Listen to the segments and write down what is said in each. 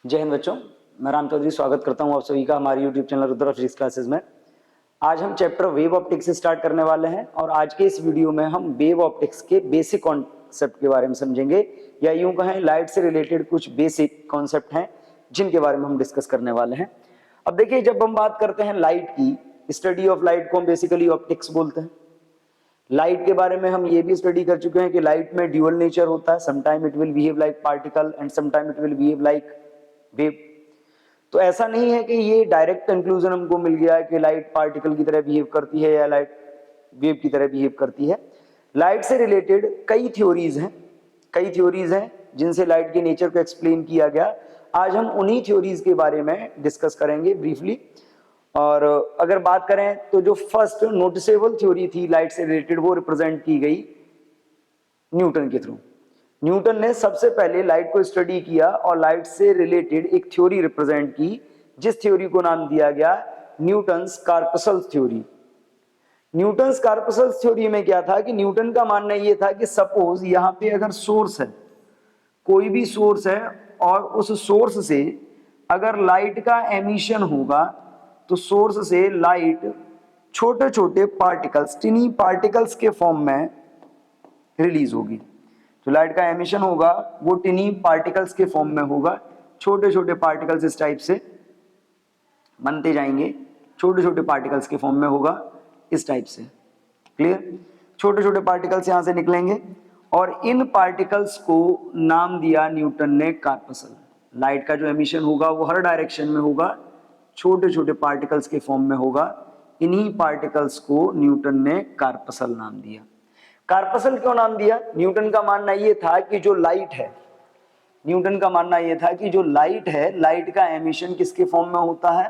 जय हिंद बच्चों, मैं राम चौधरी स्वागत करता हूं आप सभी का हमारे YouTube channel Rudra physics classes में। आज हम चैप्टर वेव ऑप्टिक्स से स्टार्ट करने वाले हैं और आज के इस वीडियो में हम वेव ऑप्टिक्स के बेसिक कॉन्सेप्ट के बारे में समझेंगे, या यूं कहें लाइट से रिलेटेड कुछ बेसिक कॉन्सेप्ट हैं जिनके बारे में हम डिस्कस करने वाले हैं। अब देखिए, जब हम बात करते हैं लाइट की, स्टडी ऑफ लाइट को हम बेसिकली ऑप्टिक्स बोलते हैं। लाइट के बारे में हम ये भी स्टडी कर चुके हैं कि लाइट में ड्यूअल नेचर होता है, sometime it will behave like particle and sometime it will behave like wave. तो ऐसा नहीं है कि ये डायरेक्ट कंक्लूजन हमको मिल गया है कि लाइट पार्टिकल की तरह बिहेव करती है या लाइट वेव की तरह बिहेव करती है। लाइट से रिलेटेड कई थ्योरीज हैं जिनसे लाइट के नेचर को एक्सप्लेन किया गया। आज हम उन्हीं थ्योरीज के बारे में डिस्कस करेंगे ब्रीफली। और अगर बात करें तो जो फर्स्ट नोटिसेबल थ्योरी थी लाइट से रिलेटेड, वो रिप्रेजेंट की गई न्यूटन के थ्रू। न्यूटन ने सबसे पहले लाइट को स्टडी किया और लाइट से रिलेटेड एक थ्योरी रिप्रेजेंट की, जिस थ्योरी को नाम दिया गया Newton's corpuscles theory. Newton's corpuscles theory में क्या था कि न्यूटन का मानना यह था कि सपोज यहां पे अगर सोर्स है, कोई भी सोर्स है, और उस सोर्स से अगर लाइट का एमिशन होगा तो सोर्स से लाइट छोटे छोटे पार्टिकल्स, टिनी पार्टिकल्स के फॉर्म में रिलीज होगी। जो लाइट का एमिशन होगा वो टिनी पार्टिकल्स के फॉर्म में होगा। छोटे छोटे पार्टिकल्स इस टाइप से बनते जाएंगे, छोटे छोटे पार्टिकल्स के फॉर्म में होगा इस टाइप से। क्लियर? छोटे छोटे पार्टिकल्स यहां से निकलेंगे और इन पार्टिकल्स को नाम दिया न्यूटन ने कार्पसल। लाइट का जो एमिशन होगा वो हर डायरेक्शन में होगा, छोटे छोटे पार्टिकल्स के फॉर्म में होगा। इन्हीं पार्टिकल्स को न्यूटन ने कार्पसल नाम दिया। कार्पसल क्यों नाम दिया? न्यूटन का मानना यह था कि जो लाइट है, लाइट का एमिशन किसके फॉर्म में होता है?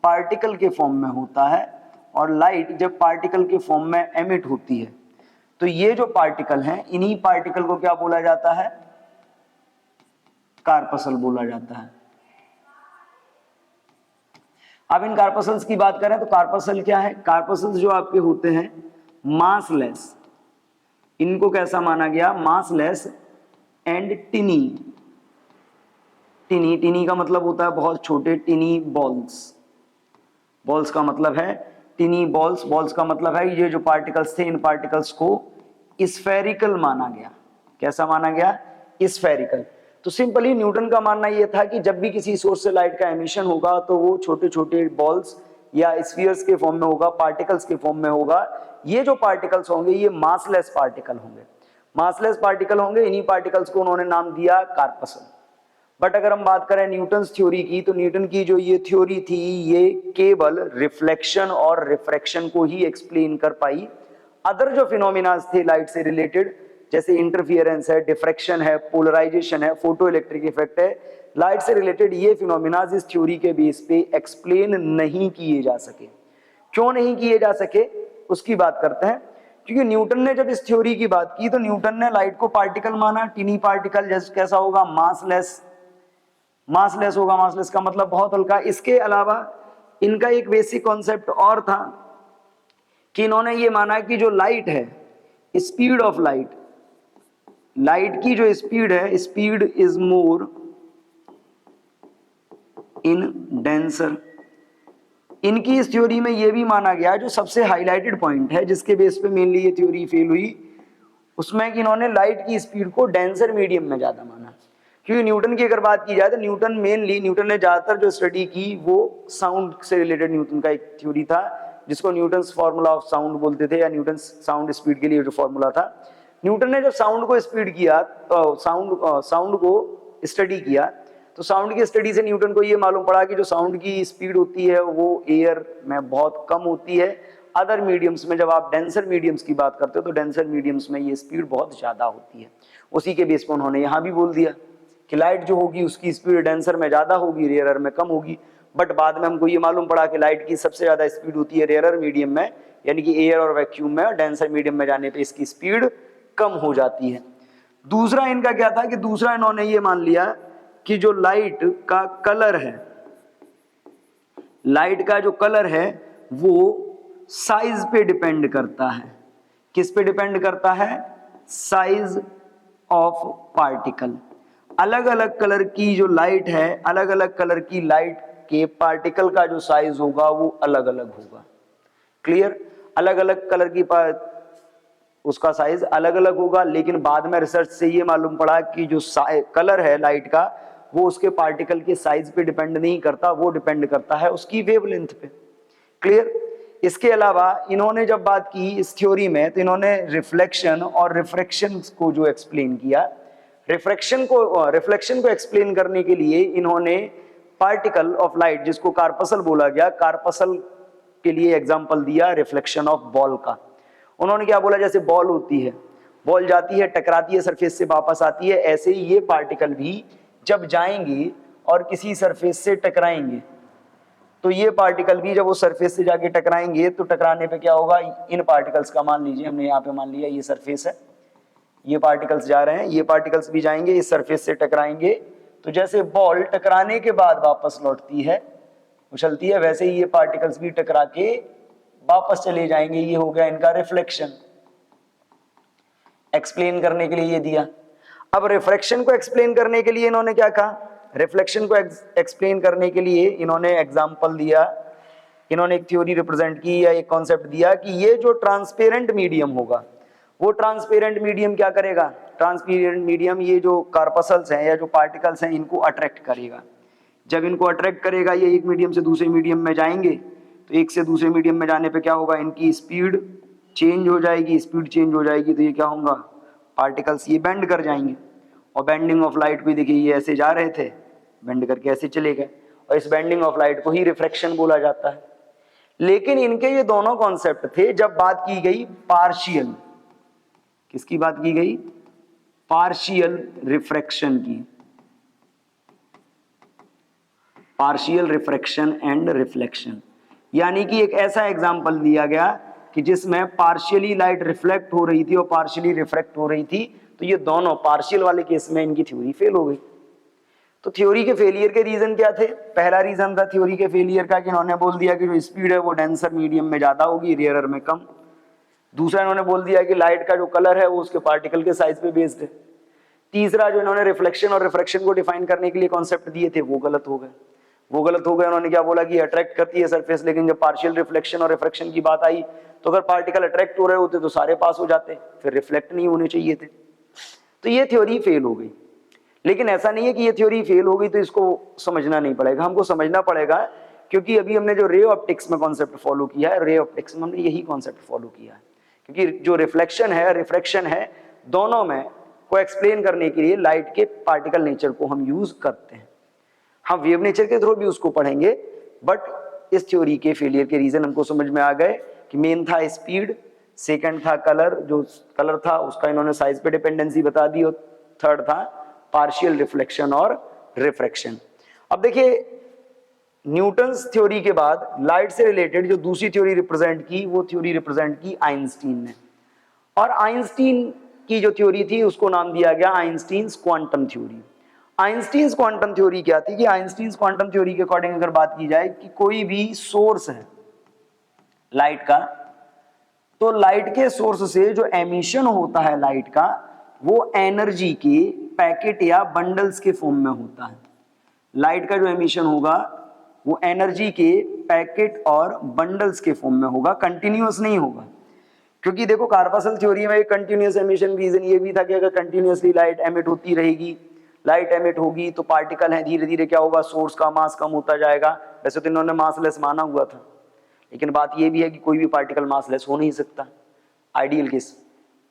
पार्टिकल के फॉर्म में होता है। और लाइट जब पार्टिकल के फॉर्म में एमिट होती है तो ये जो पार्टिकल हैं, इन्हीं पार्टिकल को क्या बोला जाता है? कार्पसल बोला जाता है। अब इन कार्पसल्स की बात करें तो कार्पसल क्या है? कार्पसल्स जो आपके होते हैं मासलेस, इनको कैसा माना गया? Massless and टिनी। टिनी का मतलब होता है बहुत छोटे, टिनी बॉल्स। बॉल्स का मतलब है टिनी बॉल्स। बॉल्स का मतलब है ये जो पार्टिकल्स थे, इन पार्टिकल्स को स्फेरिकल माना गया। कैसा माना गया? स्फेरिकल। तो सिंपली न्यूटन का मानना यह था कि जब भी किसी सोर्स से लाइट का एमिशन होगा तो वो छोटे छोटे बॉल्स या स्फीयर्स के फॉर्म में होगा, पार्टिकल्स के फॉर्म में होगा। ये जो पार्टिकल्स होंगे ये मासलेस पार्टिकल होंगे। मासलेस पार्टिकल होंगे, इन्हीं पार्टिकल्स को उन्होंने नाम दिया कार्पसल। बट अगर हम बात करें न्यूटन्स थ्योरी की, तो न्यूटन की जो ये थ्योरी थी ये केवल रिफ्लेक्शन और रिफ्रैक्शन को ही एक्सप्लेन कर पाई। अदर जो फिनोमिनाज थे लाइट से रिलेटेड, जैसे इंटरफियरेंस है, डिफ्रैक्शन है, पोलराइजेशन है, फोटो इलेक्ट्रिक इफेक्ट है, लाइट से रिलेटेड ये फिनोमिनाज इस थ्योरी के बेस पे एक्सप्लेन नहीं किए जा सके। क्यों नहीं किए जा सके उसकी बात करते हैं। क्योंकि न्यूटन ने जब इस थ्योरी की बात की तो न्यूटन ने लाइट को पार्टिकल माना, टिनी पार्टिकल। जैसे कैसा होगा? मासलेस होगा। मासलेस का मतलब बहुत हल्का। इसके अलावा इनका एक बेसिक कॉन्सेप्ट और था कि इन्होंने ये माना कि जो लाइट है, स्पीड ऑफ लाइट, लाइट की जो स्पीड है, speed is more in denser. इनकी इस थ्योरी में यह भी माना गया, जो सबसे हाईलाइटेड पॉइंट है जिसके बेस पे मेनली ये थ्योरी फेल हुई, उसमें कि इन्होंने लाइट की स्पीड को डेंसर मीडियम में ज्यादा माना। क्योंकि न्यूटन की अगर बात की जाए तो न्यूटन ने ज्यादातर जो स्टडी की वो साउंड से रिलेटेड। न्यूटन का एक थ्योरी था जिसको न्यूटन्स फॉर्मूला ऑफ साउंड बोलते थे, या न्यूटन साउंड स्पीड के लिए जो फॉर्मूला था। न्यूटन ने जब साउंड को स्पीड किया, साउंड को स्टडी किया, तो साउंड की स्टडी से न्यूटन को ये मालूम पड़ा कि जो साउंड की स्पीड होती है वो एयर में बहुत कम होती है। अदर मीडियम्स में, जब आप डेंसर मीडियम्स की बात करते हो तो डेंसर मीडियम्स में ये स्पीड बहुत ज्यादा होती है। उसी के बेस पर उन्होंने यहाँ भी बोल दिया कि लाइट जो होगी उसकी स्पीड डेंसर में ज्यादा होगी, रेयरर में कम होगी। बट बाद में हमको ये मालूम पड़ा कि लाइट की सबसे ज्यादा स्पीड होती है रेयरर मीडियम में, यानी कि एयर और वैक्यूम में। डेंसर मीडियम में जाने पे इसकी स्पीड कम हो जाती है। दूसरा इनका क्या था कि दूसरा इन्होंने ये मान लिया कि जो लाइट का कलर है, लाइट का जो कलर है वो साइज पे डिपेंड करता है। किस पे डिपेंड करता है? Size of particle. अलग अलग कलर की जो लाइट है, अलग अलग कलर की लाइट के पार्टिकल का जो साइज होगा वो अलग अलग होगा। क्लियर? अलग अलग कलर की उसका साइज अलग अलग होगा, लेकिन बाद में रिसर्च से ये मालूम पड़ा कि जो कलर है लाइट का वो उसके पार्टिकल के साइज पे डिपेंड नहीं करता, वो डिपेंड करता है उसकी वेवलेंथ पे। क्लियर? इसके अलावा इन्होंने जब बात की इस थ्योरी में, तो इन्होंने रिफ्लेक्शन और रिफ्रैक्शन को जो एक्सप्लेन किया, रिफ्रैक्शन को एक्सप्लेन करने के लिए इन्होंने पार्टिकल ऑफ लाइट, जिसको कार्पसल बोला गया, कार्पसल के लिए एग्जांपल दिया रिफ्लेक्शन ऑफ बॉल का। उन्होंने क्या बोला, जैसे बॉल होती है, बॉल जाती है, टकराती है सरफेस से, वापस आती है, ऐसे ही ये पार्टिकल भी जब जाएंगे और किसी सरफेस से टकराएंगे, तो ये पार्टिकल भी जब वो सरफेस से जाके टकराएंगे तो टकराने पे क्या होगा, इन पार्टिकल्स का, मान लीजिए हमने यहाँ पे मान लिया ये सरफेस है, ये पार्टिकल्स जा रहे हैं, ये पार्टिकल्स भी जाएंगे, इस सरफेस से टकराएंगे, तो जैसे बॉल टकराने के बाद वापस लौटती है, उछलती है, वैसे ही ये पार्टिकल्स भी टकरा के वापस चले जाएंगे। ये हो गया इनका रिफ्लेक्शन। एक्सप्लेन करने के लिए ये दिया। अब रिफ्रैक्शन को एक्सप्लेन करने के लिए इन्होंने क्या कहा, रिफ्लेक्शन को एक्सप्लेन करने के लिए इन्होंने एग्जांपल दिया, इन्होंने एक थ्योरी रिप्रेजेंट की या एक कॉन्सेप्ट दिया कि ये जो ट्रांसपेरेंट मीडियम होगा, वो ट्रांसपेरेंट मीडियम क्या करेगा, ट्रांसपेरेंट मीडियम ये जो कार्पसल्स हैं या जो पार्टिकल्स हैं इनको अट्रैक्ट करेगा। जब इनको अट्रैक्ट करेगा, ये एक मीडियम से दूसरे मीडियम में जाएंगे, तो एक से दूसरे मीडियम में जाने पे क्या होगा, इनकी स्पीड चेंज हो जाएगी, स्पीड चेंज हो जाएगी, तो ये क्या होगा, पार्टिकल्स ये बेंड कर जाएंगे। और बेंडिंग ऑफ लाइट भी देखिए, ये ऐसे जा रहे थे, बेंड करके ऐसे चले गए, और इस बेंडिंग ऑफ लाइट को ही रिफ्रैक्शन बोला जाता है। लेकिन इनके ये दोनों कॉन्सेप्ट थे जब बात की गई पार्शियल, किसकी बात की गई, पार्शियल रिफ्रैक्शन की, पार्शियल रिफ्रैक्शन एंड रिफ्लेक्शन। यानी कि एक ऐसा एग्जांपल दिया गया कि जिसमें पार्शियली लाइट रिफ्लेक्ट हो रही थी और पार्शियली रिफ्रैक्ट हो रही थी, तो ये दोनों पार्शियल वाले केस में इनकी थ्योरी फेल हो गई। तो थ्योरी के फेलियर के रीजन क्या थे, पहला रीजन था थ्योरी के फेलियर का कि इन्होंने बोल दिया कि जो स्पीड है वो डेंसर मीडियम में ज्यादा होगी, रेयरर में कम। दूसरा, इन्होंने बोल दिया कि लाइट का जो कलर है वो उसके पार्टिकल के साइज पे बेस्ड है। तीसरा, जो इन्होंने रिफ्लेक्शन और रिफ्रैक्शन को डिफाइन करने के लिए कॉन्सेप्ट दिए थे वो गलत हो गए। उन्होंने क्या बोला कि अट्रैक्ट करती है सरफेस, लेकिन जब पार्शियल रिफ्लेक्शन और रिफ्रैक्शन की बात आई तो अगर पार्टिकल अट्रैक्ट हो रहे होते तो सारे पास हो जाते, फिर रिफ्लेक्ट नहीं होने चाहिए थे। तो ये थ्योरी फेल हो गई। लेकिन ऐसा नहीं है कि ये थ्योरी फेल हो गई तो इसको समझना नहीं पड़ेगा, हमको समझना पड़ेगा, क्योंकि अभी हमने जो रे ऑप्टिक्स में कॉन्सेप्ट फॉलो किया है, रे ऑप्टिक्स में हमने यही कॉन्सेप्ट फॉलो किया है। क्योंकि जो रिफ्लेक्शन है, रिफ्रैक्शन है, दोनों में को एक्सप्लेन करने के लिए लाइट के पार्टिकल नेचर को हम यूज करते हैं। हम वेव नेचर के थ्रू भी उसको पढ़ेंगे, बट इस थ्योरी के फेलियर के रीजन हमको समझ में आ गए कि मेन था स्पीड, सेकंड था कलर, जो कलर था उसका इन्होंने साइज पे डिपेंडेंसी बता दी, और थर्ड था पार्शियल रिफ्लेक्शन और रिफ्रैक्शन। अब देखिए, न्यूटन्स थ्योरी के बाद लाइट से रिलेटेड जो दूसरी थ्योरी रिप्रेजेंट की, वो थ्योरी रिप्रेजेंट की आइंस्टीन ने। और आइंस्टीन की जो थ्योरी थी उसको नाम दिया गया Einstein's quantum theory. Einstein's quantum theory क्या थी कि आइंस्टीन्स क्वांटम थ्योरी के अकॉर्डिंग अगर बात की जाए कि कोई भी सोर्स है लाइट का, तो लाइट के सोर्स से जो एमिशन होता है लाइट का, वो एनर्जी के पैकेट या बंडल्स के फॉर्म में होता है। लाइट का जो एमिशन होगा वो एनर्जी के पैकेट और बंडल्स के फॉर्म में होगा, कंटिन्यूअस नहीं होगा। क्योंकि देखो, कार्पासल थ्योरी में कंटिन्यूअस एमिशन रीजन ये भी था कि अगर कंटिन्यूअसली लाइट एमिट होती रहेगी, लाइट एमिट होगी, तो पार्टिकल है धीरे धीरे क्या होगा, सोर्स का मास कम होता जाएगा। वैसे तो इन्होंने मासलेस माना हुआ था, लेकिन बात ये भी है कि कोई भी पार्टिकल मासलेस हो नहीं सकता। आइडियल केस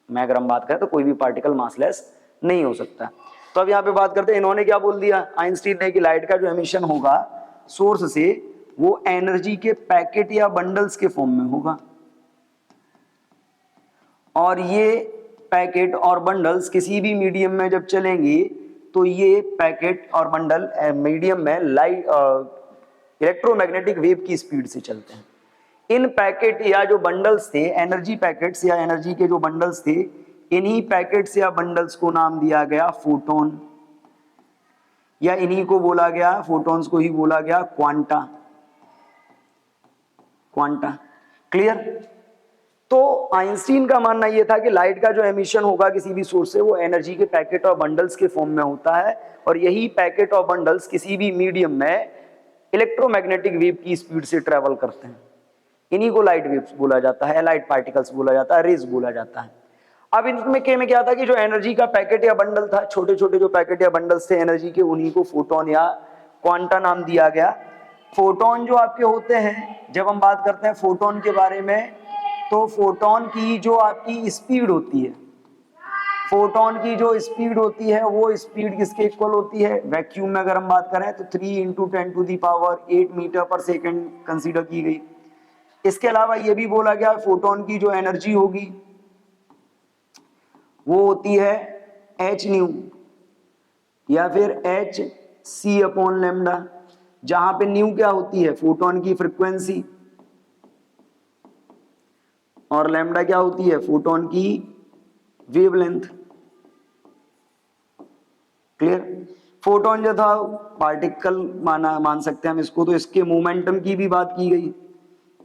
में अगर हम बात करें तो कोई भी पार्टिकल मासलेस नहीं हो सकता। तो अब यहाँ पे बात करते हैं, इन्होंने क्या बोल दिया आइंस्टीन ने कि लाइट का जो एमिशन होगा सोर्स से, वो एनर्जी के पैकेट या बंडल्स के फॉर्म में होगा, और ये पैकेट और बंडल्स किसी भी मीडियम में जब चलेंगे तो ये पैकेट और बंडल मीडियम में लाइट इलेक्ट्रोमैग्नेटिक वेव की स्पीड से चलते हैं। इन पैकेट या जो बंडल्स थे, एनर्जी पैकेट्स या एनर्जी के जो बंडल्स थे, इन्हीं पैकेट्स या बंडल्स को नाम दिया गया फोटोन, या इन्हीं को बोला गया, फोटोन्स को ही बोला गया क्वांटा। Quanta clear? तो आइंस्टीन का मानना यह था कि लाइट का जो एमिशन होगा किसी भी सोर्स से वो एनर्जी के पैकेट और बंडल्स के फॉर्म में होता है, और यही पैकेट और बंडल्स किसी भी मीडियम में इलेक्ट्रोमैग्नेटिक वेव की स्पीड से ट्रेवल करते हैं। इन्हीं को लाइट वेव्स बोला जाता है, लाइट पार्टिकल्स बोला जाता है, रेज बोला जाता है। अब इनमें में क्या था कि जो एनर्जी का पैकेट या बंडल था, छोटे छोटे जो पैकेट या बंडल्स थे एनर्जी के, उन्हीं को फोटोन या क्वांटा नाम दिया गया। फोटोन जो आपके होते हैं, जब हम बात करते हैं फोटोन के बारे में, तो फोटोन की जो आपकी स्पीड होती है, फोटोन की जो स्पीड होती है वो स्पीड किसके इक्वल होती है? वैक्यूम में अगर हम बात करें तो 3 × 10⁸ मीटर पर सेकेंड कंसीडर की गई। इसके अलावा ये भी बोला गया फोटोन की जो एनर्जी होगी वो होती है एच न्यू या फिर एच सी अपॉन लैम्डा, जहां पे न्यू क्या होती है? फोटोन की फ्रीक्वेंसी, और लैम्डा क्या होती है? फोटोन की वेवलेंथ। क्लियर? फोटोन जो था पार्टिकल मान सकते हैं हम इसको, तो इसके मोमेंटम की भी बात की गई।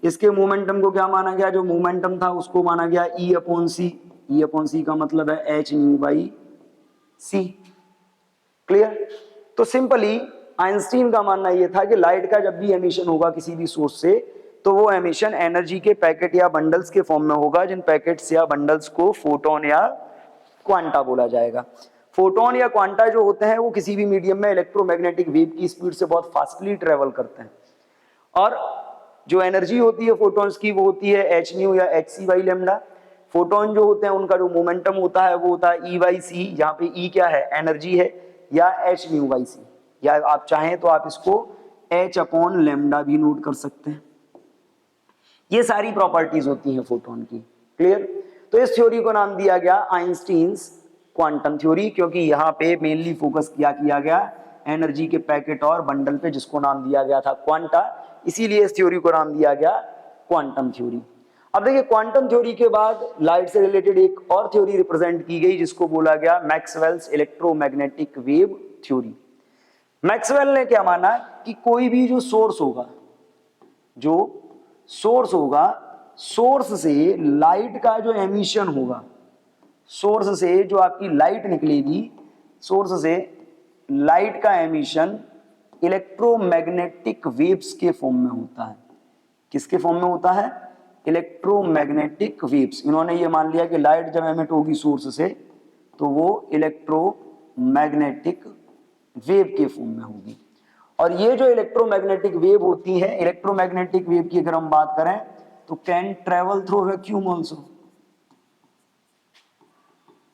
इसके मोमेंटम को क्या माना गया? जो मोमेंटम था उसको माना गया E upon C. E upon C का मतलब है H nu by C. Clear? तो सिंपली आइंस्टीन का मानना यह था कि लाइट का जब भी एमिशन होगा किसी भी सोर्स से, तो वो एमिशन एनर्जी के पैकेट या बंडल्स के फॉर्म में होगा, जिन पैकेट्स या बंडल्स को फोटोन या क्वांटा बोला जाएगा। फोटोन या क्वांटा जो होते हैं वो किसी भी मीडियम में इलेक्ट्रोमैग्नेटिक वेव की स्पीड से बहुत फास्टली ट्रेवल करते हैं, और जो एनर्जी होती है फोटॉन्स की वो होती है एच न्यू या H C by lambda. Photon जो होते हैं उनका जो मोमेंटम होता है वो होता है ई बाई सी, जहां पे ई क्या है? एनर्जी है, या एच न्यू बाई सी, या आप चाहें तो आप इसको एच अपॉन लेमडा भी नोट कर सकते हैं। ये सारी प्रॉपर्टीज होती हैं फोटोन की। क्लियर? तो इस थ्योरी को नाम दिया गया आइंस्टीन्स क्वांटम थ्योरी, क्योंकि यहाँ पे मेनली फोकस किया गया एनर्जी के पैकेट और बंडल पे, जिसको नाम दिया गया था क्वांटा, इसीलिए इस थ्योरी को नाम दिया गया क्वांटम थ्योरी। अब देखिए क्वांटम थ्योरी के बाद लाइट से रिलेटेड एक और थ्योरी रिप्रेजेंट की गई, जिसको बोला गया Maxwell's electromagnetic wave theory. Maxwell ने क्या माना कि कोई भी जो सोर्स होगा, सोर्स से लाइट का जो एमिशन होगा, सोर्स से जो आपकी लाइट निकलेगी, सोर्स से लाइट का एमिशन इलेक्ट्रोमैग्नेटिक वेव्स के फॉर्म में होता है। किसके फॉर्म में होता है? Electromagnetic waves. इन्होंने ये मान लिया कि लाइट जब एमिट होगी सोर्स से तो वो इलेक्ट्रोमैग्नेटिक वेव के फॉर्म में होगी। और ये जो इलेक्ट्रोमैग्नेटिक वेव होती है, इलेक्ट्रोमैग्नेटिक वेव की अगर हम बात करें तो can travel through vacuum also,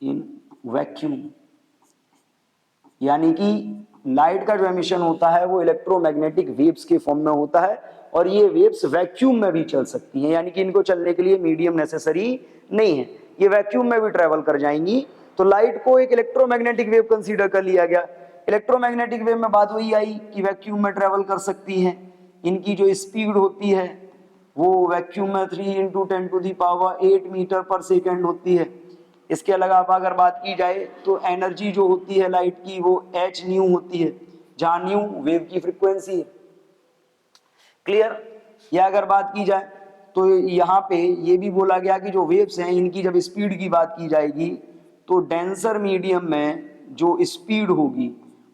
in vacuum. यानी कि लाइट का जो एमिशन होता है वो इलेक्ट्रोमैग्नेटिक वेव्स के फॉर्म में होता है, और ये वेव्स वैक्यूम में भी चल सकती हैं, यानी कि इनको चलने के लिए मीडियम नेसेसरी नहीं है, ये वैक्यूम में भी ट्रेवल कर जाएंगी। तो लाइट को एक इलेक्ट्रोमैग्नेटिक वेव कंसीडर कर लिया गया। इलेक्ट्रोमैग्नेटिक वेव में बात वही आई कि वैक्यूम में ट्रेवल कर सकती हैं, इनकी जो स्पीड होती है वो वैक्यूम में 3 × 10⁸ मीटर पर सेकेंड होती है। इसके अलावा अगर बात की जाए तो एनर्जी जो होती है लाइट की वो एच न्यू होती है, जहां न्यू वेव की फ्रीक्वेंसी है। क्लियर? या अगर बात की जाए तो यहाँ पे ये भी बोला गया कि जो वेव्स हैं इनकी जब स्पीड की बात की जाएगी तो डेंसर मीडियम में जो स्पीड होगी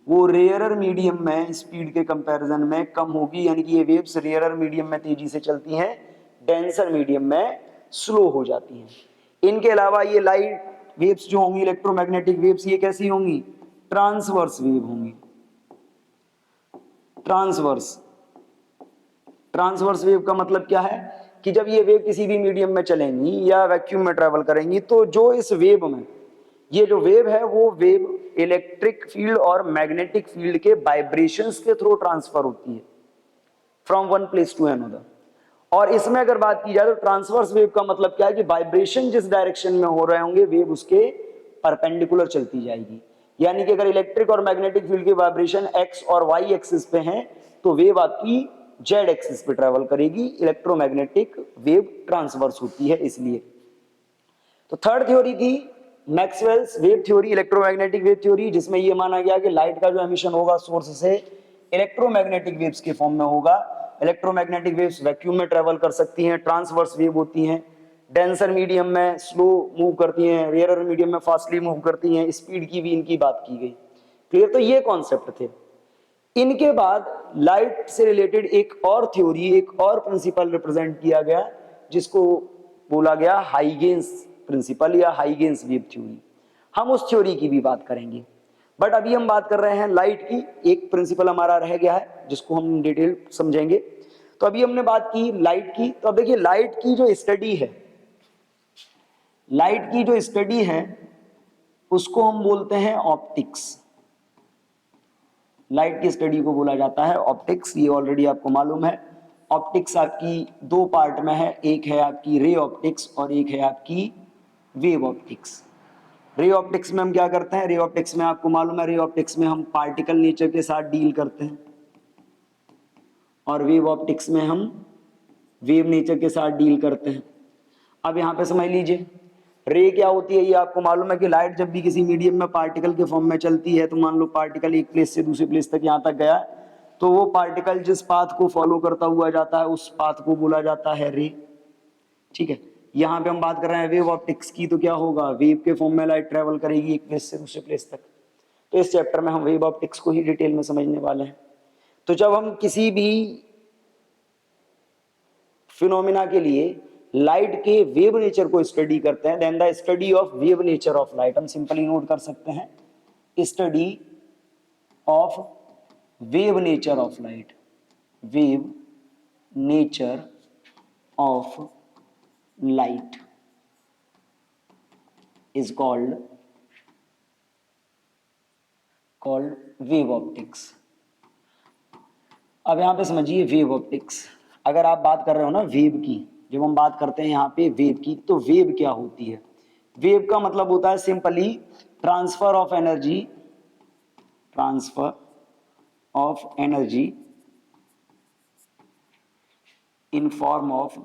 वो रेयरर मीडियम में स्पीड के कंपैरिजन में कम होगी, यानी कि ये वेव्स रेयरर मीडियम में तेजी से चलती हैं, डेंसर मीडियम में स्लो हो जाती हैं। इनके अलावा ये लाइट वेव्स जो होंगी, इलेक्ट्रोमैग्नेटिक वेव्स, ये कैसी होंगी? ट्रांसवर्स वेव होंगी। ट्रांसवर्स वेव का मतलब क्या है कि जब ये वेव किसी भी मीडियम में चलेंगी या वैक्यूम में ट्रेवल करेंगी तो जो इस वेव में, ये जो वेव है वो वेव इलेक्ट्रिक फील्ड और मैग्नेटिक फील्ड के वाइब्रेशंस के थ्रू ट्रांसफर होती है from one place to another. और इसमें अगर बात की जाए तो ट्रांसवर्स वेव का मतलब क्या है कि वाइब्रेशन जिस डायरेक्शन में हो रहे होंगे वेव उसके परपेंडिकुलर चलती जाएगी। यानी कि अगर इलेक्ट्रिक और मैग्नेटिक फील्ड के वाइब्रेशन एक्स और वाई एक्सिस पे हैं तो वेव आपकी जेड एक्सिस पे ट्रेवल करेगी, इलेक्ट्रोमैग्नेटिक वेव ट्रांसवर्स होती है इसलिए। तो थर्ड थ्योरी थी Maxwell's wave theory, electromagnetic wave theory, जिसमें यह माना गया कि लाइट का जो एमिशन होगा सोर्स से इलेक्ट्रोमैग्नेटिक वेव्स के फॉर्म में होगा। इलेक्ट्रोमैग्नेटिक वेव्स वैक्यूम में ट्रेवल कर सकती हैं, ट्रांसवर्स वेव होती हैं, डेंसर मीडियम में स्लो मूव करती हैं, रेयरर मीडियम में फास्टली मूव करती हैं, स्पीड की भी इनकी बात की गई। क्लियर? तो ये कॉन्सेप्ट थे। इनके बाद लाइट से रिलेटेड एक और थ्योरी, एक और प्रिंसिपल रिप्रेजेंट किया गया जिसको बोला गया हाइगेंस प्रिंसिपल या हाइगेंस वेव थ्योरी। हम उस थ्योरी की भी बात करेंगे, बट अभी हम बात कर रहे हैं लाइट की। एक प्रिंसिपल हमारा रह गया है जिसको हम डिटेल समझेंगे। तो अभी हमने बात की लाइट की, तो अब देखिए लाइट की जो स्टडी है, लाइट की जो स्टडी है उसको हम बोलते हैं ऑप्टिक्स। लाइट की स्टडी को बोला जाता है ऑप्टिक्स, ये ऑलरेडी आपको मालूम है। ऑप्टिक्स आपकी दो पार्ट में है, एक है आपकी रे ऑप्टिक्स और एक है आपकी वेव ऑप्टिक्स। रे ऑप्टिक्स में हम क्या करते हैं, रे ऑप्टिक्स में आपको मालूम है, रे ऑप्टिक्स में हम पार्टिकल नेचर के साथ डील करते हैं, और वेव ऑप्टिक्स में हम वेव नेचर के साथ डील करते हैं। अब यहां पे समझ लीजिए रे क्या होती है, ये आपको मालूम है कि लाइट जब भी किसी मीडियम में पार्टिकल के फॉर्म में चलती है, तो मान लो पार्टिकल एक प्लेस से दूसरे प्लेस तक यहां तक गया, तो वो पार्टिकल जिस पाथ को फॉलो करता हुआ जाता है उस पाथ को बोला जाता है रे। ठीक है, यहां पे हम बात कर रहे हैं वेव ऑप्टिक्स की, तो क्या होगा, वेव के फॉर्म में लाइट ट्रेवल करेगी एक प्लेस से दूसरे प्लेस तक। तो इस चैप्टर में हम वेव ऑप्टिक्स को ही डिटेल में समझने वाले हैं। तो जब हम किसी भी फिनोमिना के लिए लाइट के वेव नेचर को स्टडी करते हैं, then the study of wave nature of light, हम सिंपली नोट कर सकते हैं study of wave nature of light, wave nature of light is called wave optics. अब यहां पे समझिए वेव ऑप्टिक्स, अगर आप बात कर रहे हो ना वेव की, जब हम बात करते हैं यहाँ पे वेव की, तो वेव क्या होती है, वेव का मतलब होता है simply transfer of energy, transfer of energy in form of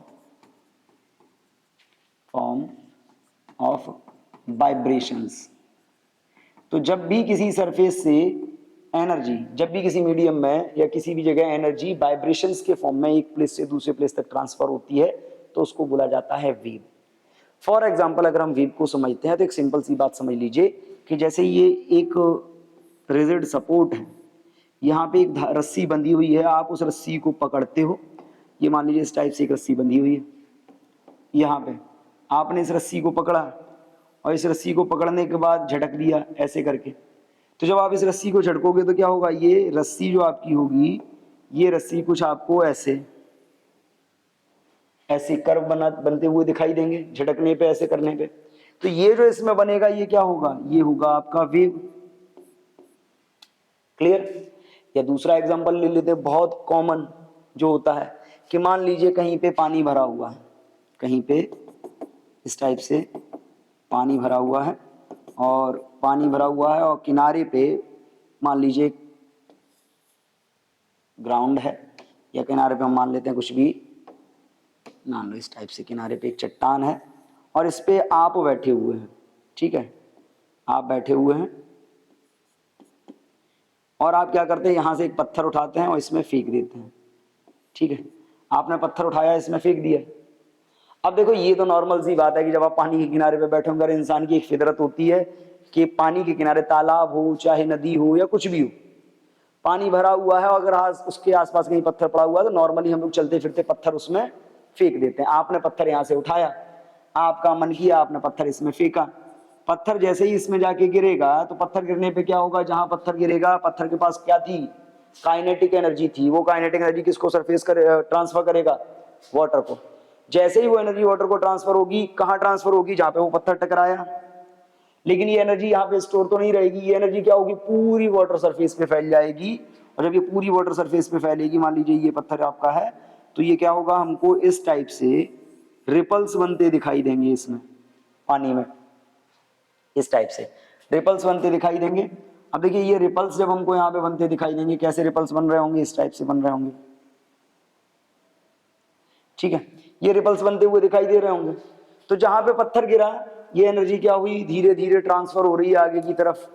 vibrations. तो जब भी किसी सरफेस से एनर्जी, जब भी किसी मीडियम में या किसी भी जगह एनर्जी वाइब्रेशंस के फॉर्म में एक प्लेस से दूसरे प्लेस तक ट्रांसफर होती है, तो उसको बोला जाता है वेव। फॉर एग्जाम्पल अगर हम वेव को समझते हैं तो एक सिंपल सी बात समझ लीजिए कि जैसे ये एक रिजिड सपोर्ट है, यहाँ पे एक रस्सी बंधी हुई है, आप उस रस्सी को पकड़ते हो, ये मान लीजिए इस टाइप से एक रस्सी बंधी हुई है, यहाँ पे आपने इस रस्सी को पकड़ा और इस रस्सी को पकड़ने के बाद झटक दिया ऐसे करके। तो जब आप इस रस्सी को झटकोगे तो क्या होगा, ये रस्सी जो आपकी होगी, ये रस्सी कुछ आपको ऐसे ऐसे कर्व बनते हुए दिखाई देंगे झटकने पे, ऐसे करने पे। तो ये जो इसमें बनेगा ये क्या होगा, ये होगा आपका वेव। क्लियर? या दूसरा एग्जांपल ले लेते हैं, बहुत कॉमन जो होता है कि मान लीजिए कहीं पे पानी भरा हुआ है, कहीं पे इस टाइप से पानी भरा हुआ है, और पानी भरा हुआ है और किनारे पे मान लीजिए ग्राउंड है, या किनारे पे हम मान लेते हैं कुछ भी, मान लो इस टाइप से किनारे पे एक चट्टान है और इस पे आप बैठे हुए हैं। ठीक है, आप बैठे हुए हैं और आप क्या करते हैं, यहां से एक पत्थर उठाते हैं और इसमें फेंक देते हैं। ठीक है, आपने पत्थर उठाया, इसमें फेंक दिया। अब देखो ये तो नॉर्मल सी बात है कि जब आप पानी के किनारे पे बैठे होंगे, इंसान की एक फितरत होती है कि पानी के किनारे, तालाब हो चाहे नदी हो या कुछ भी हो, पानी भरा हुआ है और अगर उसके आसपास कहीं पत्थर पड़ा हुआ है तो नॉर्मली हम लोग चलते फिरते पत्थर उसमें फेंक देते हैं। आपने पत्थर यहाँ से उठाया, आपका मन किया, आपने पत्थर इसमें फेंका, पत्थर जैसे ही इसमें जाके गिरेगा तो पत्थर गिरने पे क्या होगा, जहां पत्थर गिरेगा पत्थर के पास क्या थी, काइनेटिक एनर्जी थी। वो काइनेटिक एनर्जी किसको सरफेस ट्रांसफर करेगा, वाटर को। जैसे ही वो एनर्जी वाटर को ट्रांसफर होगी, कहां ट्रांसफर होगी, जहां पे वो पत्थर टकराया। लेकिन ये एनर्जी यहाँ पे स्टोर तो नहीं रहेगी, ये एनर्जी क्या होगी, पूरी वाटर सरफेस पे फैल जाएगी। और जब ये पूरी वाटर सरफेस पे फैलेगी, मान लीजिए ये पत्थर आपका है, तो ये क्या होगा, हमको इस टाइप से रिपल्स बनते दिखाई देंगे इसमें, पानी में इस टाइप से रिपल्स बनते दिखाई देंगे। अब देखिए ये रिपल्स जब हमको यहाँ पे बनते दिखाई देंगे, कैसे रिपल्स बन रहे होंगे, इस टाइप से बन रहे होंगे। ठीक है, ये रिपल्स बनते हुए दिखाई दे रहे होंगे। तो जहां पे पत्थर गिरा, ये एनर्जी क्या हुई, धीरे धीरे ट्रांसफर हो रही है आगे की तरफ,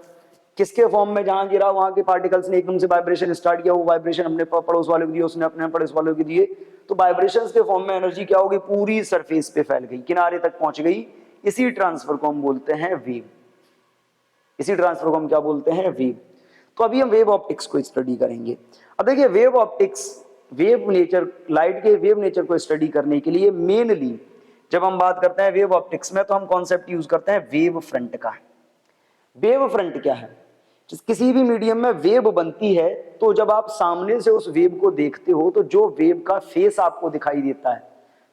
किसके फॉर्म में, जहां गिरा वहां के पार्टिकल्स ने एकदम से वाइब्रेशन स्टार्ट किया, वो वाइब्रेशन अपने पड़ोस वाले को दिए, उसने अपने पड़ोस वालों को दिए, तो वाइब्रेशंस के फॉर्म में एनर्जी क्या होगी, पूरी सरफेस पे फैल गई, किनारे तक पहुंच गई। इसी ट्रांसफर को हम बोलते हैं वेव। इसी ट्रांसफर को हम क्या बोलते हैं, वेव। तो अभी हम वेव ऑप्टिक्स को स्टडी करेंगे। अब देखिए wave optics, wave nature, light के वेव नेचर को स्टडी करने के लिए मेनली जब हम बात करते हैं वेव ऑप्टिक्स में, तो हम कॉन्सेप्ट यूज करते हैं वेव फ्रंट का। वेव फ्रंट क्या है, किसी भी मीडियम में वेव बनती है, तो जब आप सामने से उस वेव को देखते हो, तो जो वेव का फेस आपको दिखाई देता है,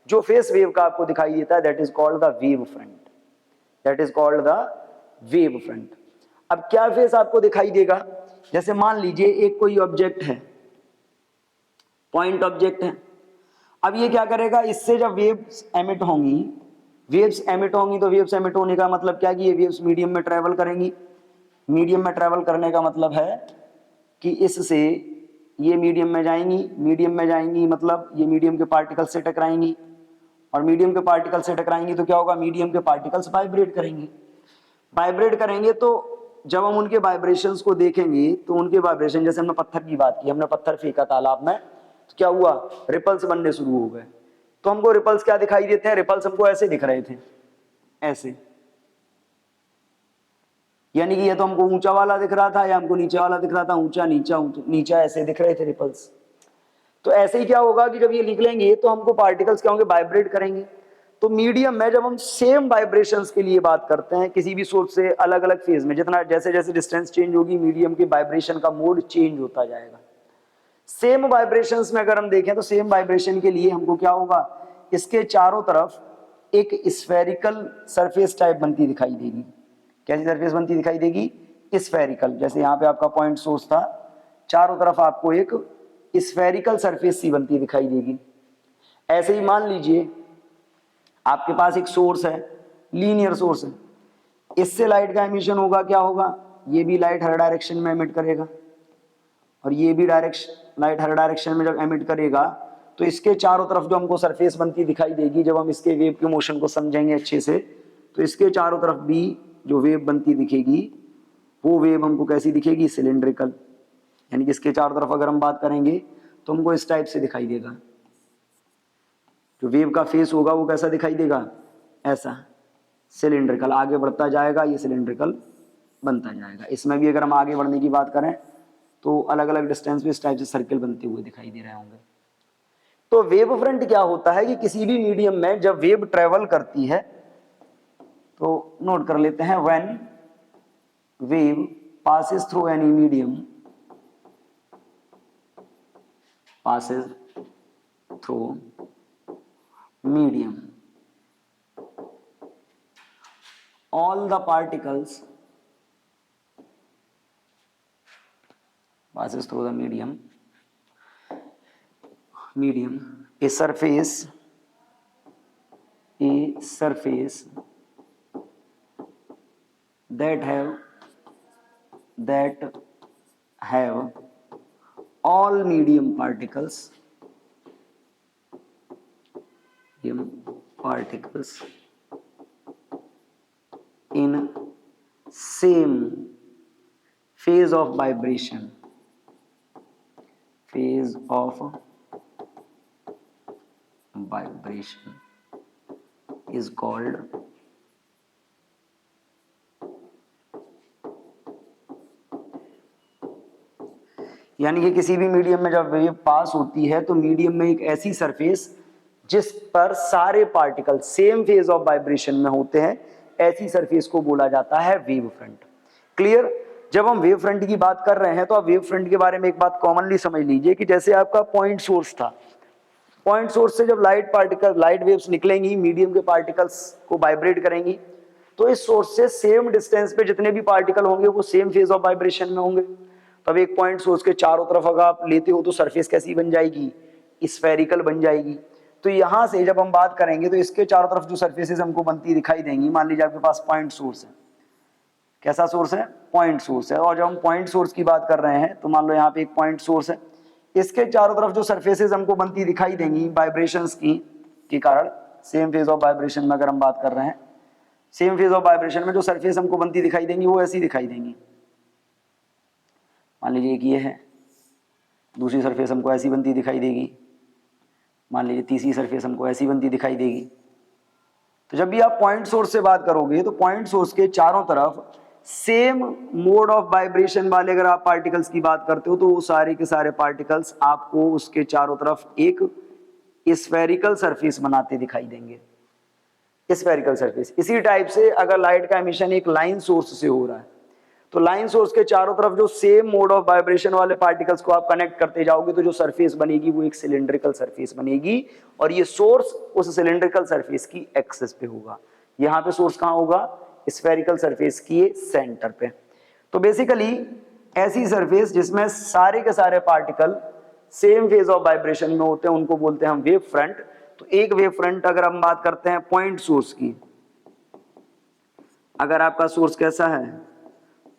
जो फेस वेव का आपको दिखाई देता है, that is called the wave front. That is called the wave front. अब क्या फेस आपको दिखाई देगा, जैसे मान लीजिए एक कोई ऑब्जेक्ट है, पॉइंट ऑब्जेक्ट है। अब ये क्या करेगा, इससे जब वेव्स एमिट होंगी, वेव्स एमिट होंगी, तो वेव्स एमिट होने का मतलब क्या, कि ये वेव्स मीडियम में ट्रेवल करेंगी। मीडियम में ट्रेवल करने का मतलब है कि इससे ये मीडियम में जाएंगी, मीडियम में जाएंगी मतलब ये मीडियम के पार्टिकल से टकराएंगी, और मीडियम के पार्टिकल से टकराएंगी तो क्या होगा, मीडियम के पार्टिकल्स वाइब्रेट करेंगे। वाइब्रेट करेंगे तो जब हम उनके वाइब्रेशंस को देखेंगे, तो उनके वाइब्रेशन, जैसे हमने पत्थर की बात की, हमने पत्थर फेंका तालाब में, तो क्या हुआ, रिपल्स बनने शुरू हो गए। तो हमको रिपल्स क्या दिखाई देते हैं, रिपल्स हमको ऐसे दिख रहे थे, ऐसे, यानी कि ये तो हमको ऊंचा वाला दिख रहा था, या हमको नीचे वाला दिख रहा था, ऊंचा नीचा ऊंचा नीचा, ऐसे दिख रहे थे रिपल्स। तो ऐसे ही क्या होगा कि जब ये निकलेंगे तो हमको पार्टिकल्स क्या होंगे, वाइब्रेट करेंगे। तो मीडियम में जब हम सेम वाइब्रेशंस के लिए बात करते हैं, किसी भी सोर्स से अलग अलग फेज में, जितना जैसे जैसे डिस्टेंस चेंज होगी, मीडियम के वाइब्रेशन का मोड चेंज होता जाएगा। सेम वाइब्रेशंस में अगर हम देखें, तो सेम वाइब्रेशन के लिए हमको क्या होगा, इसके चारों तरफ एक स्फेरिकल सरफेस टाइप बनती दिखाई देगी। कैसी सरफेस बनती दिखाई देगी, स्फेरिकल। जैसे यहाँ पे आपका पॉइंट सोर्स था, चारों तरफ आपको एक स्फेरिकल सरफेस सी बनती दिखाई देगी। ऐसे ही मान लीजिए आपके पास एक सोर्स है, लीनियर सोर्स है, इससे लाइट का एमिशन होगा, क्या होगा, ये भी लाइट हर डायरेक्शन में एमिट करेगा, और ये भी डायरेक्शन, लाइट हर डायरेक्शन में जब एमिट करेगा, तो इसके चारों तरफ जो हमको सरफेस बनती दिखाई देगी, जब हम इसके वेव के मोशन को समझेंगे अच्छे से, तो इसके चारों तरफ भी जो वेव बनती दिखेगी, वो वेव हमको कैसी दिखेगी, सिलेंड्रिकल। यानी कि इसके चारों तरफ अगर हम बात करेंगे, तो हमको इस टाइप से दिखाई देगा। जो वेव का फेस होगा वो कैसा दिखाई देगा, ऐसा सिलेंड्रिकल। आगे बढ़ता जाएगा, ये सिलेंड्रिकल बनता जाएगा। इसमें भी अगर हम आगे बढ़ने की बात करें, तो अलग अलग डिस्टेंस पे इस टाइप से सर्कल बनते हुए दिखाई दे रहे होंगे। तो वेव फ्रंट क्या होता है, कि किसी भी मीडियम में जब वेव ट्रेवल करती है, तो नोट कर लेते हैं, when wave passes through any medium, passes through medium, all the particles passes through the medium, a surface that have all medium particles in same phase of vibration, is called यानी कि किसी भी medium में जब wave पास होती है, तो medium में एक ऐसी सरफेस जिस पर सारे particle same phase of vibration में होते हैं, ऐसी सरफेस को बोला जाता है वेव फ्रंट। क्लियर। जब हम वेव फ्रंट की बात कर रहे हैं, तो आप वेव फ्रंट के बारे में एक बात कॉमनली समझ लीजिए, कि जैसे आपका पॉइंट सोर्स था, पॉइंट सोर्स से जब लाइट वेव्स निकलेंगी, मीडियम के पार्टिकल्स को वाइब्रेट करेंगी, तो इस सोर्स से सेम डिस्टेंस पे जितने भी पार्टिकल होंगे, वो सेम फेज ऑफ वाइब्रेशन में होंगे। तब एक पॉइंट सोर्स के चारों तरफ अगर आप लेते हो, तो सरफेस कैसी बन जाएगी, स्फेरिकल बन जाएगी। तो यहां से जब हम बात करेंगे, तो इसके चारों तरफ जो सरफेसेस हमको बनती दिखाई देंगी, मान लीजिए आपके पास पॉइंट सोर्स है, कैसा सोर्स है, पॉइंट सोर्स है, और जब हम पॉइंट सोर्स की बात कर रहे हैं, तो मान लो यहाँ पे एक पॉइंट सोर्स है, इसके चारों तरफ जो सरफेसेस हमको बनती दिखाई देंगी वाइब्रेशंस की के कारण, सेम फेज ऑफ वाइब्रेशन में अगर हम बात कर रहे हैं, सेम फेज ऑफ वाइब्रेशन में जो सरफेस हमको बनती दिखाई देंगी, वो ऐसी दिखाई देंगी, मान लीजिए एक ये है, दूसरी सरफेस हमको ऐसी बनती दिखाई देगी, मान लीजिए तीसरी सरफेस हमको ऐसी बनती दिखाई देगी। तो जब भी आप पॉइंट सोर्स से बात करोगे तो पॉइंट सोर्स के चारों तरफ सेम मोड ऑफ वाइब्रेशन वाले अगर आप पार्टिकल्स की बात करते हो तो वो सारे के सारे पार्टिकल्स आपको उसके चारों तरफ एक स्फेरिकल सरफेस बनाते दिखाई देंगे, स्फेरिकल सरफेस। इसी टाइप से अगर लाइट का एमिशन एक लाइन सोर्स से हो रहा है तो लाइन सोर्स के चारों तरफ जो सेम मोड ऑफ वाइब्रेशन वाले पार्टिकल्स को आप कनेक्ट करते जाओगे तो जो सरफेस बनेगी वो एक सिलेंड्रिकल सरफेस बनेगी, और ये सोर्स उस सिलेंड्रिकल सरफेस की एक्सिस पे होगा। यहाँ पे सोर्स कहाँ होगा? स्फेरिकल सरफेस की सेंटर पे। तो बेसिकली ऐसी सरफेस जिसमें सारे के सारे particle same phase of vibration में होते हैं उनको बोलते हैं हम वेव फ्रंट। तो एक वेव फ्रंट अगर हम बात करते हैं पॉइंट सोर्स की, अगर आपका सोर्स कैसा है?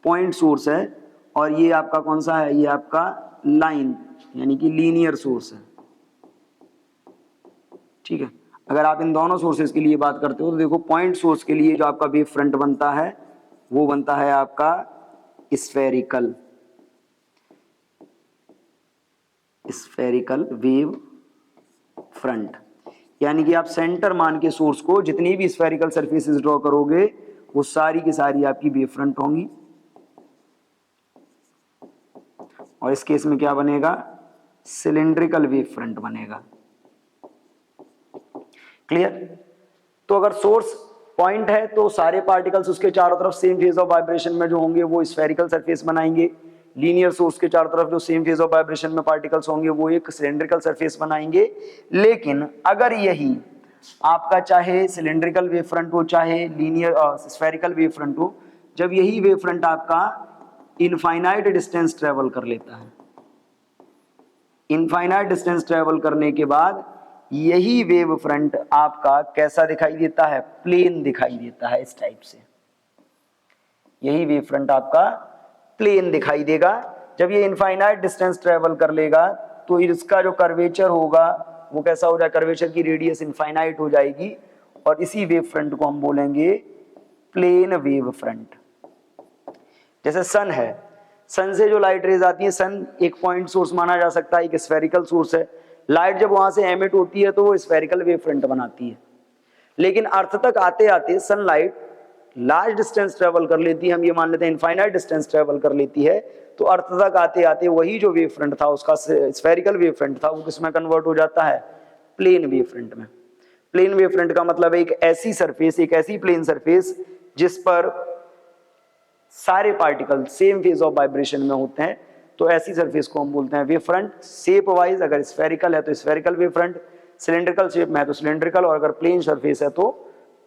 पॉइंट सोर्स है, और ये आपका कौन सा है? ये आपका लाइन यानी कि लीनियर सोर्स है, ठीक है। अगर आप इन दोनों सोर्सेज के लिए बात करते हो तो देखो पॉइंट सोर्स के लिए जो आपका वेव फ्रंट बनता है वो बनता है आपका स्फेरिकल, स्फेरिकल वेव फ्रंट। यानी कि आप सेंटर मान के सोर्स को जितनी भी स्फेरिकल सरफेसेस ड्रॉ करोगे वो सारी की सारी आपकी वेव फ्रंट होंगी, और इस केस में क्या बनेगा? सिलिंड्रिकल वेव फ्रंट बनेगा। क्लियर? तो अगर सोर्स पॉइंट है तो सारे पार्टिकल्स उसके चारों तरफ सेम फेज ऑफ वाइब्रेशन में जो होंगे वो स्फेरिकल सरफेस बनाएंगे। लीनियर सोर्स के चारों तरफ जो सेम फेज ऑफ वाइब्रेशन में पार्टिकल्स होंगे वो एक सिलेंड्रिकल सरफेस बनाएंगे। लेकिन अगर यही आपका चाहे सिलेंड्रिकल वेव फ्रंट हो चाहे लीनियर स्फेरिकल वेव फ्रंट हो, जब यही वेव फ्रंट आपका इनफाइनाइट डिस्टेंस ट्रेवल कर लेता है, इनफाइनाइट डिस्टेंस ट्रेवल करने के बाद यही वेव फ्रंट आपका कैसा दिखाई देता है? प्लेन दिखाई देता है इस टाइप से। यही वेव फ्रंट आपका प्लेन दिखाई देगा। जब ये इनफाइनाइट डिस्टेंस ट्रेवल कर लेगा तो इसका जो कर्वेचर होगा वो कैसा हो जाएगा? कर्वेचर की रेडियस इनफाइनाइट हो जाएगी, और इसी वेव फ्रंट को हम बोलेंगे प्लेन वेव फ्रंट। जैसे सन है, सन से जो लाइट रेज आती है, सन एक पॉइंट सोर्स माना जा सकता है, एक स्फेरिकल सोर्स है। लाइट जब वहां से एमिट होती है तो वो स्फेरिकल वेव फ्रंट बनाती है, लेकिन अर्थ तक आते आते सनलाइट लार्ज डिस्टेंस ट्रेवल कर लेती है, हम ये मान लेते हैं इनफाइनाइट डिस्टेंस ट्रेवल कर लेती है, तो अर्थ तक आते आते वही जो वेव फ्रंट था उसका स्फेरिकल वेव फ्रंट था वो किसमें कन्वर्ट हो जाता है? प्लेन वेव फ्रंट में। प्लेन वेव फ्रंट का मतलब है एक ऐसी सरफेस, एक ऐसी प्लेन सरफेस जिस पर सारे particle same phase of vibration में होते हैं, तो ऐसी सरफेस को हम बोलते हैं वेव फ्रंट। शेप वाइज अगर स्फेरिकल है तो spherical wave front, cylindrical shape में है तो सिलेंड्रिकल, और अगर प्लेन सरफेस है तो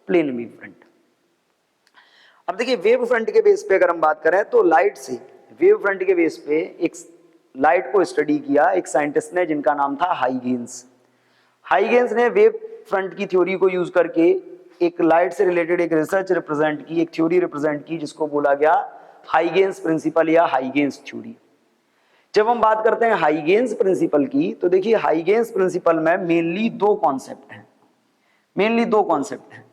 प्लेन वेव फ्रंट। अब देखिए वेव फ्रंट के बेस पे अगर हम बात करें तो लाइट से वेव फ्रंट के बेस पे एक लाइट को स्टडी किया एक साइंटिस्ट ने जिनका नाम था हाइगेंस। हाइगेंस ने वेव फ्रंट की थ्योरी को यूज करके एक लाइट से रिलेटेड एक रिसर्च रिप्रेजेंट की, एक थ्योरी रिप्रेजेंट की जिसको बोला गया हाइगेंस प्रिंसिपल या हाइगेंस थ्योरी। जब हम बात करते हैं हाइगेंस प्रिंसिपल की तो देखिए हाइगेंस प्रिंसिपल में मेनली दो कॉन्सेप्ट हैं, मेनली दो कॉन्सेप्ट हैं।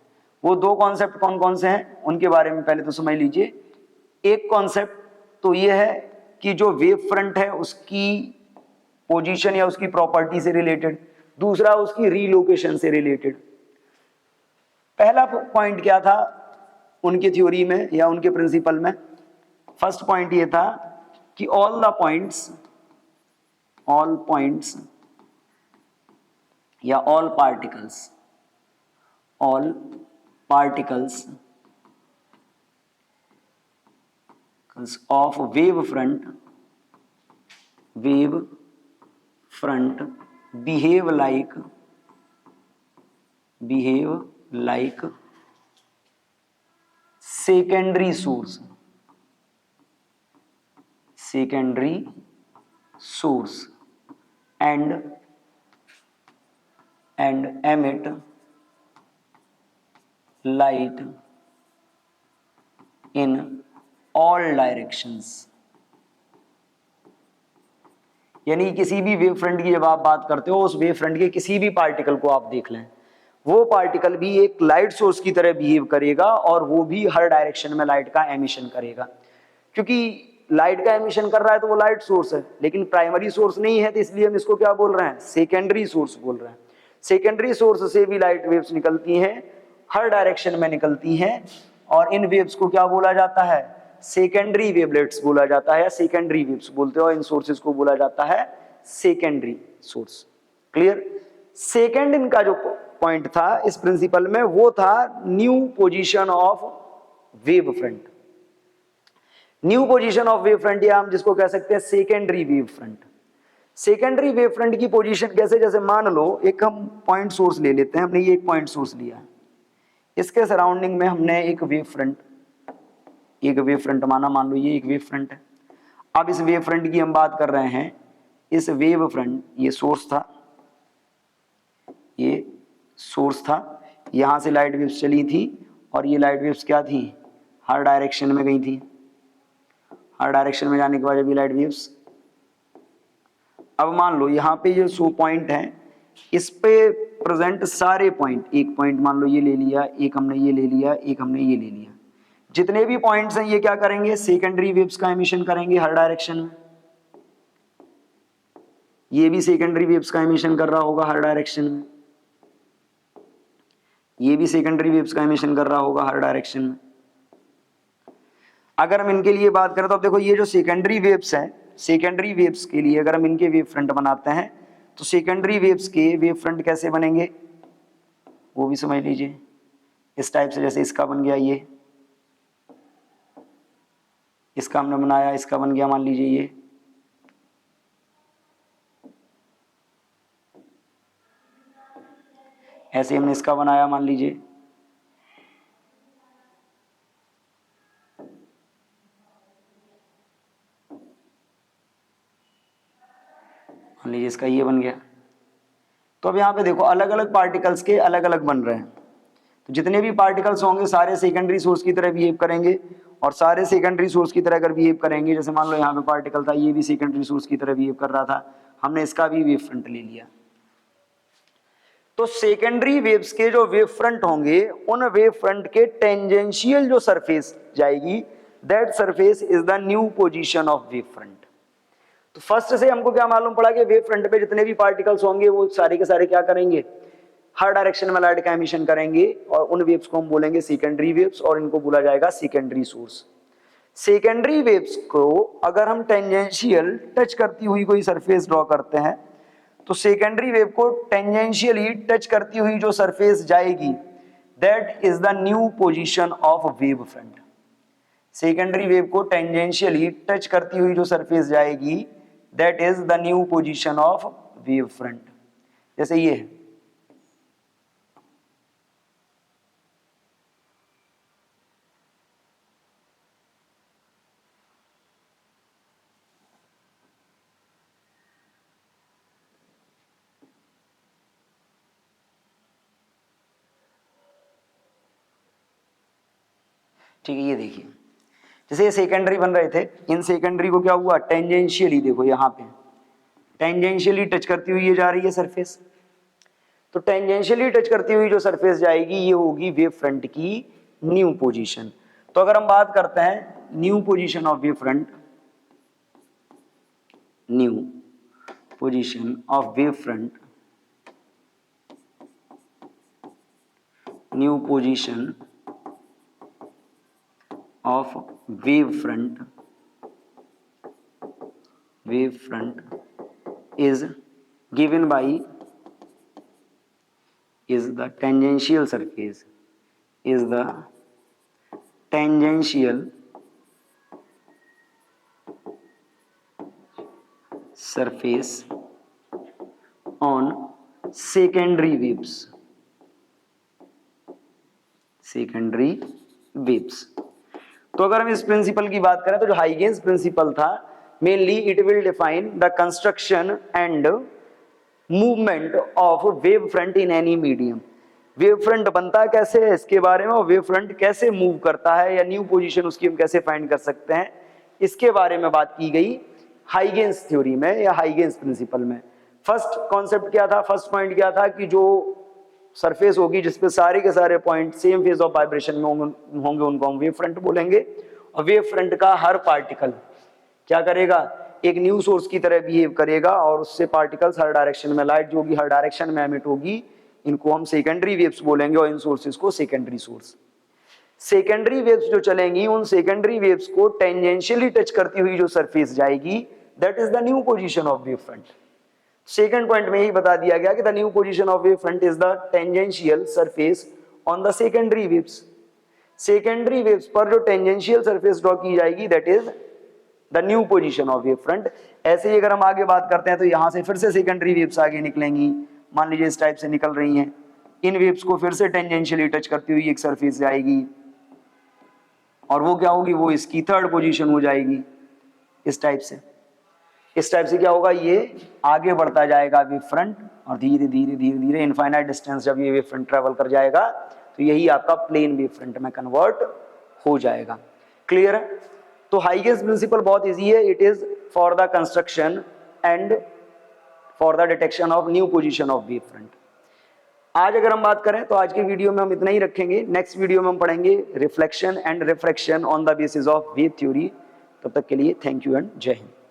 वो दो कॉन्सेप्ट कौन कौन से हैं उनके बारे में पहले तो समझ लीजिए। एक कॉन्सेप्ट तो ये है कि जो वेव फ्रंट है उसकी पोजीशन या उसकी प्रॉपर्टी से रिलेटेड, दूसरा उसकी रीलोकेशन से रिलेटेड। पहला पॉइंट क्या था उनकी थ्योरी में या उनके प्रिंसिपल में? फर्स्ट पॉइंट ये था कि ऑल पॉइंट्स या all particles of wave front behave like secondary source and emit light in all directions। यानी किसी भी वेव फ्रंट की जब आप बात करते हो उस वेव फ्रंट के किसी भी पार्टिकल को आप देख लें, वो पार्टिकल भी एक लाइट सोर्स की तरह बिहेव करेगा और वो भी हर डायरेक्शन में लाइट का एमिशन करेगा। क्योंकि लाइट का एमिशन कर रहा है तो वो लाइट सोर्स है, लेकिन प्राइमरी सोर्स नहीं है, तो इसलिए हम इसको क्या बोल रहे हैं, सेकेंडरी सोर्स बोल रहे हैं। सेकेंडरी सोर्स से भी लाइट वेव्स निकलती हैं, हर डायरेक्शन में निकलती हैं, और इन वेव्स को क्या बोला जाता है, सेकेंडरी वेवलेट्स बोला जाता है, या सेकेंडरी वेव्स बोलते हो। इन सोर्सेज को बोला जाता है सेकेंडरी सोर्स। क्लियर। सेकेंड इनका जो पॉइंट था इस प्रिंसिपल में, वो था new position of wave front. New position of wave front, या हम जिसको कह सकते हैं secondary wave front. Secondary wave front की पोजीशन कैसे, जैसे मान लो एक हम पॉइंट सोर्स ले लेते हैं, हमने ये एक पॉइंट सोर्स लिया है, इसके सराउंडिंग में हमने एक वेव फ्रंट माना, मान लो ये एक वेव फ्रंट है। अब इस वेव फ्रंट की हम बात कर रहे हैं, इस वेव फ्रंट, ये सोर्स था, ये सोर्स था, यहां से लाइट वेव्स चली थी, और ये लाइट वेव्स क्या थी, हर डायरेक्शन में गई थी। हर डायरेक्शन में जाने के बाद जब ये लाइट वेव्स, अब मान लो यहाँ पे ये सो पॉइंट है, इस पे प्रेजेंट सारे पॉइंट, एक पॉइंट मान लो ये ले लिया, एक हमने ये ले लिया, एक हमने ये ले लिया, जितने भी पॉइंट्स हैं ये क्या करेंगे, सेकेंडरी वेव्स का एमिशन करेंगे हर डायरेक्शन में। ये भी सेकेंडरी वेव्स का एमिशन कर रहा होगा हर डायरेक्शन में, ये भी सेकेंडरी वेव्स का एमिशन कर रहा होगा हर डायरेक्शन में। अगर हम इनके लिए बात करें तो अब देखो, ये जो सेकेंडरी वेव्स हैं, सेकेंडरी वेव्स के लिए अगर हम इनके वेव फ्रंट बनाते हैं, तो सेकेंडरी वेव्स के वेव फ्रंट कैसे बनेंगे वो भी समझ लीजिए। इस टाइप से, जैसे इसका बन गया, ये इसका हमने बनाया, इसका बन गया मान लीजिए ये, ऐसे हमने इसका बनाया मान लीजिए, मान लीजिए इसका ये बन गया। तो अब यहाँ पे देखो अलग अलग पार्टिकल्स के अलग अलग बन रहे हैं, तो जितने भी पार्टिकल्स होंगे सारे सेकेंडरी सोर्स की तरह बिहेव करेंगे, और सारे सेकेंडरी सोर्स की तरह अगर बिहेव करेंगे, जैसे मान लो यहाँ पे पार्टिकल था, ये भी सेकेंडरी सोर्स की तरह बिहेव कर रहा था, हमने इसका भी वेव फ्रंट ले लिया। तो सेकेंडरी वेव्स के जो वेव फ्रंट होंगे, उन वेव फ्रंट के टेंजेंशियल जो सरफेस जाएगी, that surface is the new position of wave front. तो फर्स्ट से हमको क्या मालूम पड़ा कि वेव फ्रंट पे जितने भी पार्टिकल्स होंगे वो सारे के सारे क्या करेंगे, हर डायरेक्शन में लाइट का एमिशन करेंगे, और उन वेव्स को हम बोलेंगे सेकेंडरी वेव्स, और इनको बोला जाएगा सेकेंडरी सोर्स। सेकेंडरी वेव्स को अगर हम टेंजेंशियल टच करती हुई कोई सरफेस ड्रॉ करते हैं, तो सेकेंडरी वेव को टेंजेंशियली टच करती हुई जो सरफेस जाएगी, that is the new position of wave front. Secondary wave को टेंजेंशियली टच करती हुई जो सरफेस जाएगी, that is the new position of wave front. जैसे ये है, ठीक है, ये देखिए जैसे ये सेकेंडरी बन रहे थे, इन सेकेंडरी को क्या हुआ, टेंजेंशियली, देखो यहाँ पे टेंजेंशियली टच करती हुई ये जा रही है सरफेस। तो टेंजेंशियली टच करती हुई जो सरफेस जाएगी, ये होगी वेव फ्रंट की न्यू पोजीशन। तो अगर हम बात करते हैं new position of wave front, new position of wave front, new position of wave front is given by, is the tangential surface, is the tangential surface on secondary waves, secondary waves। तो अगर हम इस principal की बात करें तो जो हाइगेन्स principal था, mainly it will define the construction and movement of wave front in any medium. Wave front बनता कैसे है इसके बारे में, और वेव फ्रंट कैसे मूव करता है, या न्यू पोजीशन उसकी हम कैसे फाइंड कर सकते हैं, इसके बारे में बात की गई हाइगेन्स थ्योरी में या हाइगेन्स प्रिंसिपल में। फर्स्ट कॉन्सेप्ट क्या था, फर्स्ट पॉइंट क्या था कि जो सरफेस होगी जिसपे सारे के सारे point same phase of vibration में होंगे, उनको हम वेव फ्रंट बोलेंगे। और वेव फ्रंट का हर पार्टिकल क्या करेगा, एक न्यू सोर्स की तरह बिहेव करेगा और उससे पार्टिकल्स हर डायरेक्शन में, लाइट जो होगी हर डायरेक्शन में एमिट होगी, इनको हम सेकेंडरी वेव्स बोलेंगे और इन सोर्सेज को सेकेंडरी सोर्स। सेकेंडरी वेव्स जो चलेंगी उन सेकेंडरी वेव्स को टेंजेंशियली टच करती हुई जो सरफेस जाएगी, that is the new position of wave front. Second point में यही बता दिया गया कि the new position of wave front is the tangential surface on the secondary waves. Secondary waves पर जो टेंजेंशियल सरफेस ड्रॉ की जाएगी that is the new position of wave front. ऐसे ही अगर हम आगे बात करते हैं तो यहां से फिर से सेकेंडरी वेव्स आगे निकलेंगी, मान लीजिए इस टाइप से निकल रही हैं, इन वेव्स को फिर से टेंजेंशियली टच करती हुई एक सरफेस जाएगी और वो क्या होगी, वो इसकी थर्ड पोजीशन हो जाएगी इस टाइप से। इस टाइप से क्या होगा, ये आगे बढ़ता जाएगा वेव फ्रंट और धीरे धीरे धीरे धीरे इनफाइनाइट डिस्टेंस जब ये वेव फ्रंट ट्रेवल कर जाएगा तो यही आपका प्लेन वेव फ्रंट में कन्वर्ट हो जाएगा। क्लियर है? तो हाइगेस प्रिंसिपल बहुत इजी है, it is for the construction and for the detection of new position of wave front. आज अगर हम बात करें तो आज के वीडियो में हम इतना ही रखेंगे। नेक्स्ट वीडियो में हम पढ़ेंगे reflection and refraction on the basis of wave theory. तब तक के लिए थैंक यू एंड जय हिंद।